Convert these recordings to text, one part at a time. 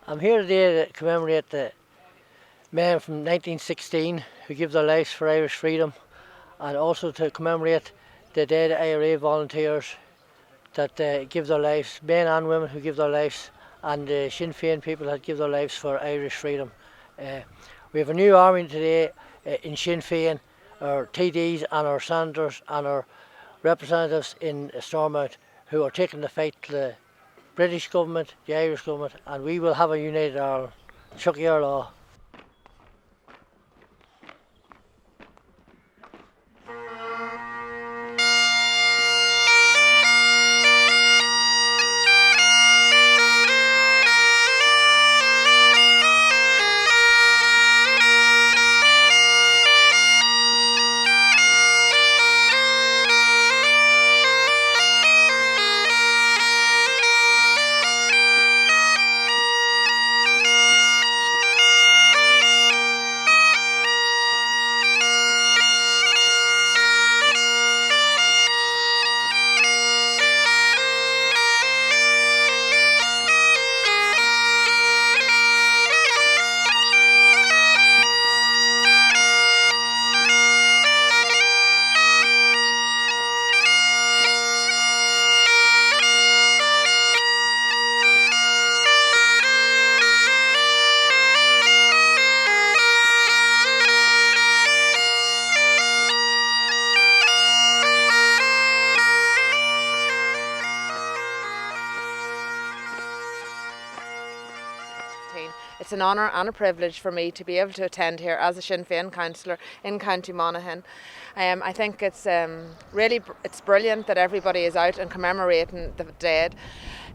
I'm here today to commemorate the men from 1916 who gave their lives for Irish freedom, and also to commemorate the dead IRA volunteers that give their lives, men and women who give their lives, and the Sinn Féin people that give their lives for Irish freedom. We have a new army today in Sinn Féin, our TDs and our senators and our representatives in Stormont who are taking the fight to the British government, the Irish government, and we will have a united Ireland. Chucky our law. It's an honour and a privilege for me to be able to attend here as a Sinn Féin councillor in County Monaghan. I think it's it's brilliant that everybody is out and commemorating the dead,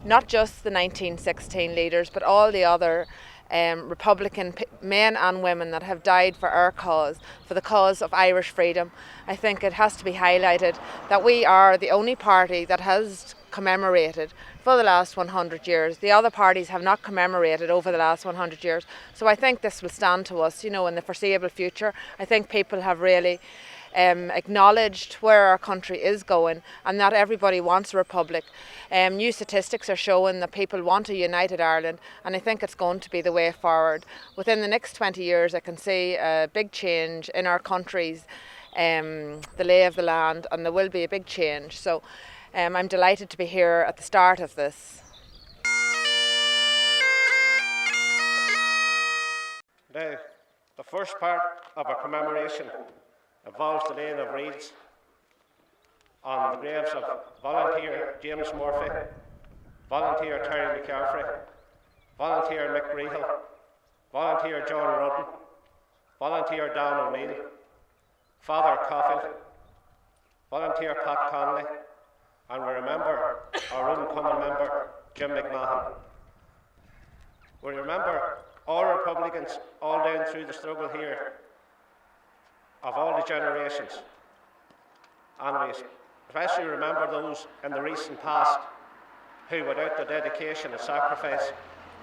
not just the 1916 leaders, but all the other Republican men and women that have died for our cause, for the cause of Irish freedom. I think it has to be highlighted that we are the only party that has commemorated for the last 100 years. The other parties have not commemorated over the last 100 years. So I think this will stand to us, in the foreseeable future. I think people have really acknowledged where our country is going, and not everybody wants a republic. New statistics are showing that people want a united Ireland, and I think it's going to be the way forward. Within the next 20 years I can see a big change in our country's the lay of the land, and there will be a big change. So I'm delighted to be here at the start of this. Now, the first part of our commemoration involves the laying of wreaths on the graves of volunteer James Murphy, volunteer Terry McCaffrey, volunteer Mick Rehill, volunteer John Rudden, volunteer Don O'Neill, Father Coffin, volunteer Pat Conley, and we remember our own member Jim McMahon. We remember all Republicans all down through the struggle here of all the generations, and we especially remember those in the recent past who, without the dedication and sacrifice,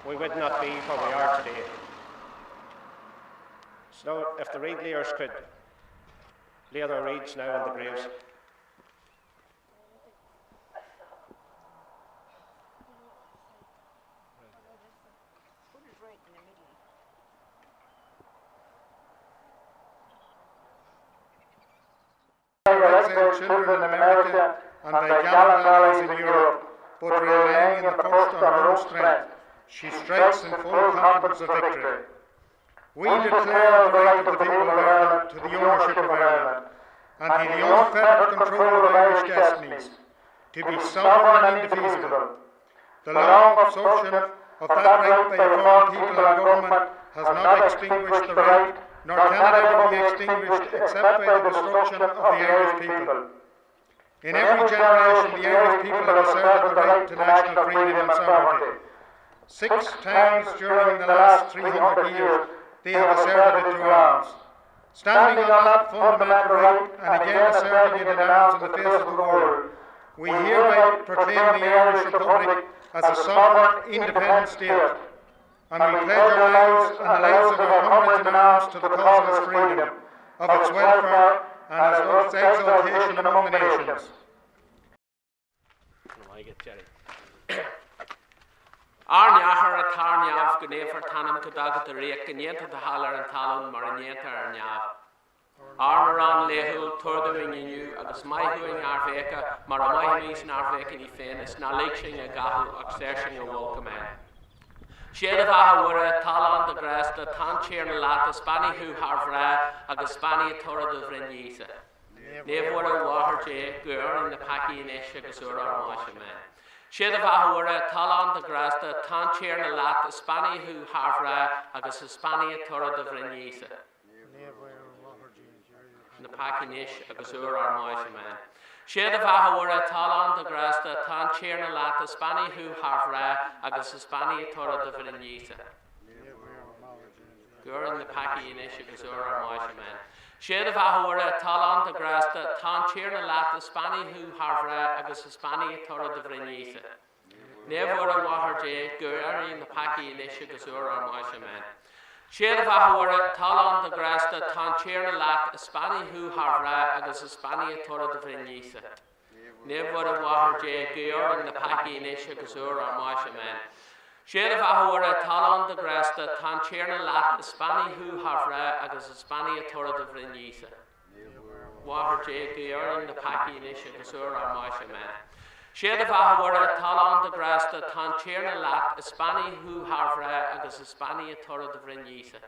we would not be where we are today. So if the reed layers could lay their reeds now on the graves. Exiled children in America and by gallant allies in Europe, but relying in the first on her own strength, she strikes in full confidence of victory. We declare the right of the people of Ireland to the ownership of Ireland, and to the unfettered control of Irish destinies, to be sovereign and indefeasible. The long absorption of that right by a foreign people and government has not extinguished the right, nor can it ever be extinguished except by the destruction of the Irish people. In every generation, the Irish people have asserted the right to national freedom and sovereignty. 6 times during the last 300 years, they have asserted it to arms. Standing on that fundamental right, and again asserting it in arms in the face of the world, we hereby proclaim the Irish Republic as a sovereign, independent state, and we pledge our lives and the lives of our comrades in arms to the cause of its freedom, of its welfare, and of its exaltation among the nations. Arniahar a tarniav gnefer tanam kudagat the reek gnienta the haller and talon marinieta arniav. Arnaran lehul turdering in you, agus maihuing arveka, maramahimis and arveka ni fenis, na leaching a gahu, exerting a welcome man. Shedavaha were a talan the grass, the tanchir na lat, the spani who harvra, agus spani a torah de vrenisa. Never a water jay, girl in the paki in esha gasura masha man. Shedavaha were a talan the grass, the tanchir na lat, the spani who harvra, agus spani a torah de vrenisa. The Pakinish, a Gazur or Moisha man. Shedavaha were a talan the grass, the tanchir na lat, the spani who harvra, agus spani a torah de vrenisa. Gur in the Pakinish, a Gazur or Moisha man. Shedavaha were a talan the grass, the tanchir na lat, the spani who harvra, agus spani a torah de vrenisa. Never a water jay, gur in the Pakinish, a Gazur or Moisha man. Shedavaha were a talan the grass, the tanchir na lat, a spani who harvra, agus spani a torah de vrenisa. Never a water jay, gur in the Pakinish, a Gazur or Moisha man. Shedavaha were a talan the grass, the tanchir na lat, a spani who harvra, agus spani a torah de vrenisa. Water jay, gur in the Pakinish, a Gazur or Moisha man. Shedavaha were a talan the grass, the tanchir na lat, a spani who harvra, agus spani a torah de vrenisa.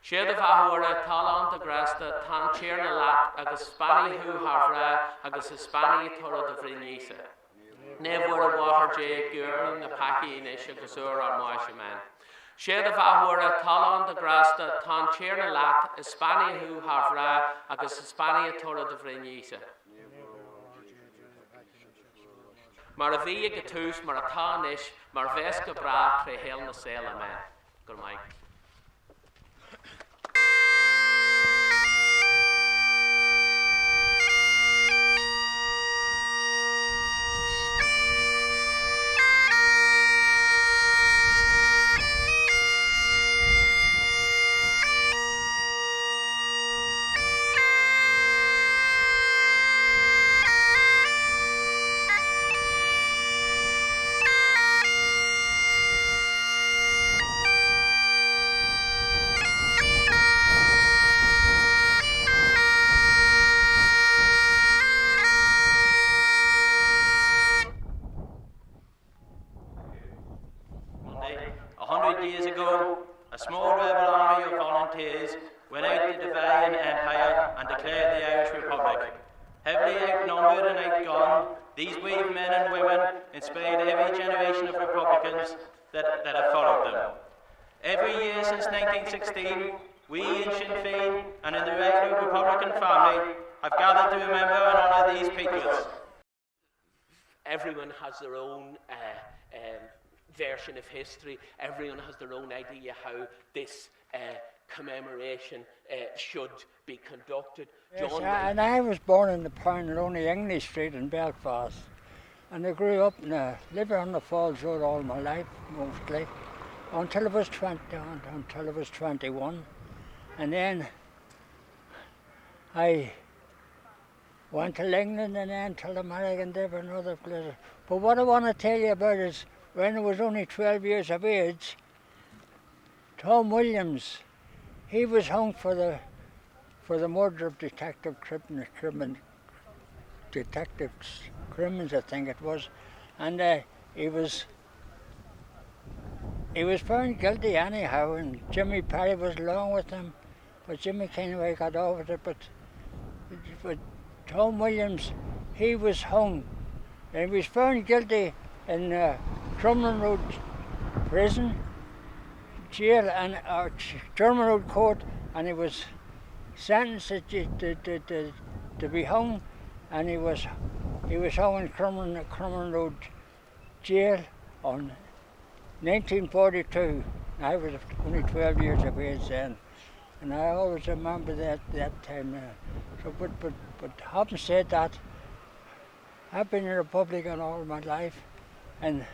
Shedavaha were a talan the grass, the tanchir na lat, agus spani who harvra, agus spani a torah de vrenisa. Never a water jay, gur in the paki in isha gazur or moisha man. Shedavaha were a talan the grass, the tanchir na lat, a spani who harvra, agus spani a torah de vrenisa. Mar a via gatus, mar a tanish, mar veska bra, tre hel na sela man. Good Mike. 100 years ago, a small rebel army of volunteers went out to defy an empire and declare the Irish Republic. Heavily outnumbered and outgunned, these brave men and women inspired every generation of Republicans that have followed them. Every year since 1916, we in Sinn Féin and in the regular Republican family have gathered to remember and honour these patriots. Everyone has their own version of history. Everyone has their own idea how this commemoration should be conducted. Yes, and I was born in the Parnelloni English Street in Belfast, and I grew up living on the Falls Road all my life, mostly, until I was 21, and then I went to England and then to America and different other places. But what I want to tell you about is when I was only 12 years of age, Tom Williams, he was hung for the murder of Detectives Crimmins, I think it was, and he was found guilty anyhow, and Jimmy Perry was along with him, but Jimmy Kenway got over it. But Tom Williams, he was hung, and he was found guilty in Crumlin Road prison, jail, and German Road court, and he was sentenced to be hung, and he was hung in Crumlin Road jail on 1942. I was only 12 years of age then, and I always remember that time. So, but having said that, I've been a Republican all my life, and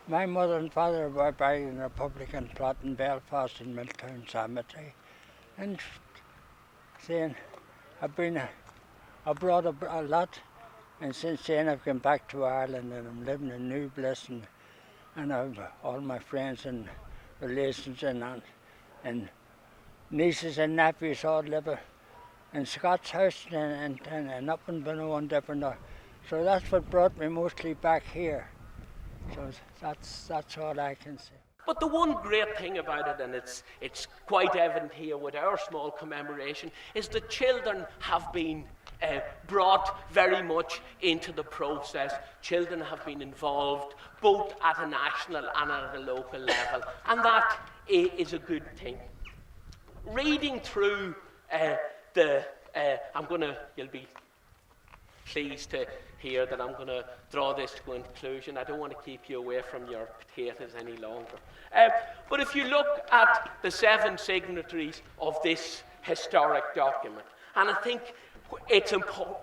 my mother and father were buried in a Republican plot in Belfast in Milltown Cemetery, and saying I've been abroad a lot, and since then I've come back to Ireland and I'm living in New Bliss, and I've all my friends and relations and nieces and nephews all live in Scott's house and up in Bunno and different. So that's what brought me mostly back here. So that's all I can say. But the one great thing about it, and it's quite evident here with our small commemoration, is that children have been brought very much into the process. Children have been involved both at a national and at a local level, and that is a good thing. Reading through you'll be pleased to hear that I'm going to draw this to a conclusion. I don't want to keep you away from your potatoes any longer. But if you look at the 7 signatories of this historic document, and I think it's important.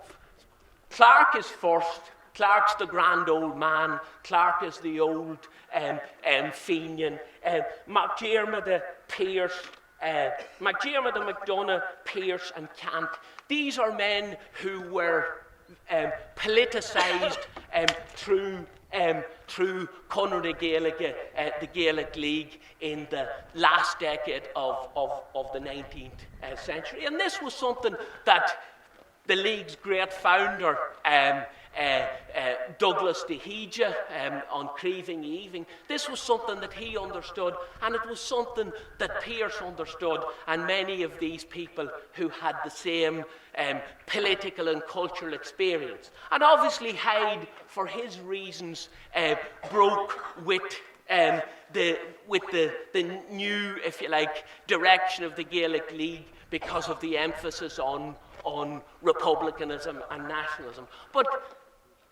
Clark is first. Clark's the grand old man. Clark is the old Fenian. McDiarmid, Pearse, McDiarmid, McDonough, Pearse and Kant. These are men who were politicised through Conor the Gaelic League in the last decade of the 19th century. And this was something that the League's great founder, Douglas de Hege, on Creeving Evening, this was something that he understood, and it was something that Pearse understood, and many of these people who had the same political and cultural experience. And obviously Hyde, for his reasons, broke with the new, if you like, direction of the Gaelic League because of the emphasis on republicanism and nationalism. But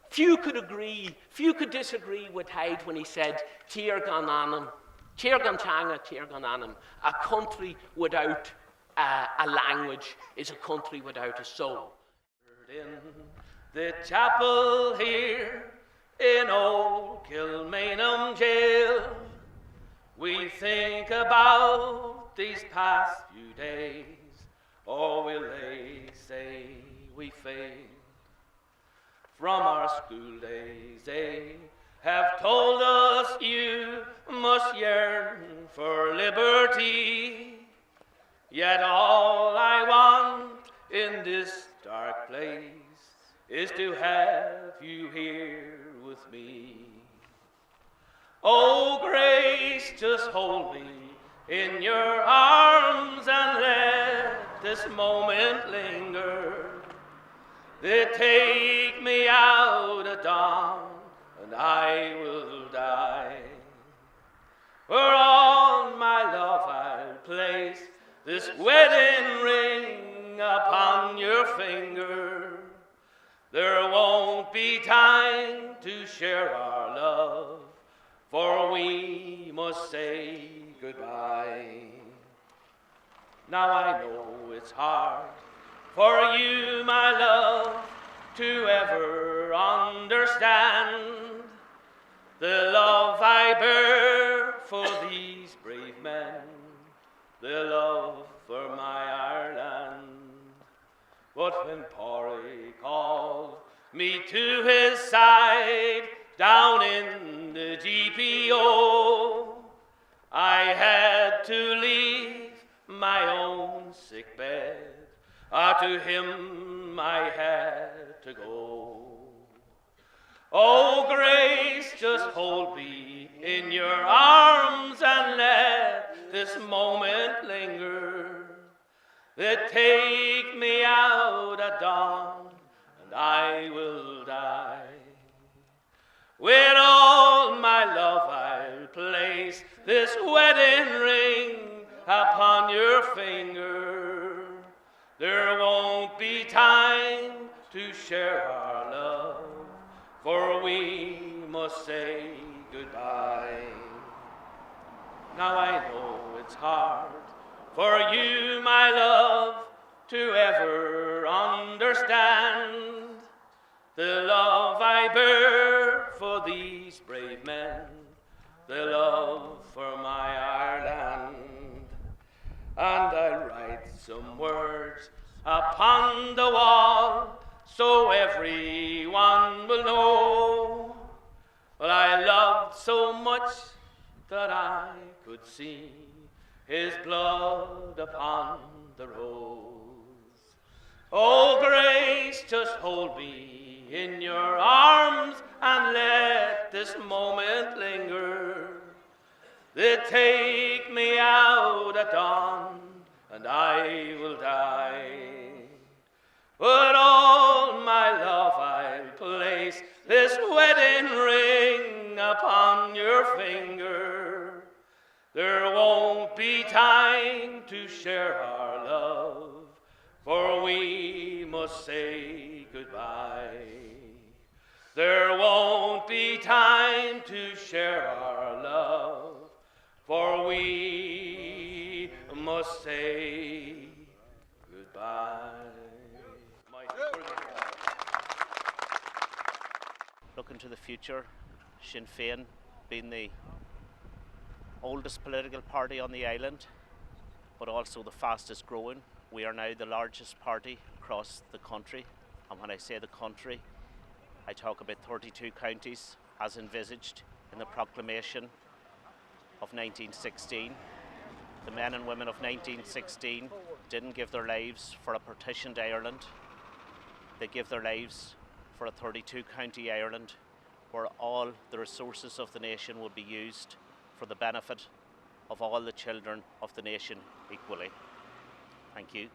few could disagree with Hyde when he said, Tír gan anam, Tír gan teanga, Tír gan anam, a country without a language is a country without a soul. In the chapel here in old Kilmainham jail, we think about these past few days, or will they say we failed? From our school days they have told us you must yearn for liberty, yet all I want in this dark place is to have you here with me. Oh, grace, just hold me in your arms and let this moment linger. They take me out at dawn and I will die. For on my love I'll place this wedding ring upon your finger. There won't be time to share our love, for we must say goodbye. Now I know it's hard for you, my love, to ever understand the love I bear for these brave men, the love for my Ireland. But when Porry called me to his side down in the GPO, I had to leave my own sick bed. To him I had to go. Oh, Grace, just hold me in your arms and let this moment linger. They take me out at dawn and I will die. With all my love I'll place this wedding ring upon your finger. There won't be time to share our love, for we must say goodbye. Now I know it's hard for you, my love, to ever understand the love I bear for these brave men, the love for my Ireland. And I'll write some words upon the wall so everyone will know. Well, I loved so much that I could see his blood upon the rose. Oh, Grace, just hold me in your arms and let this moment linger. They take me out at dawn and I will die. But all my love I'll place this wedding ring upon your finger. There won't be time to share our love, for we must say goodbye. There won't be time to share our love, for we must say goodbye. Looking to the future, Sinn Féin being the oldest political party on the island, but also the fastest growing. We are now the largest party across the country, and when I say the country, I talk about 32 counties as envisaged in the proclamation of 1916. The men and women of 1916 didn't give their lives for a partitioned Ireland. They gave their lives for a 32 county Ireland where all the resources of the nation would be used for the benefit of all the children of the nation equally. Thank you.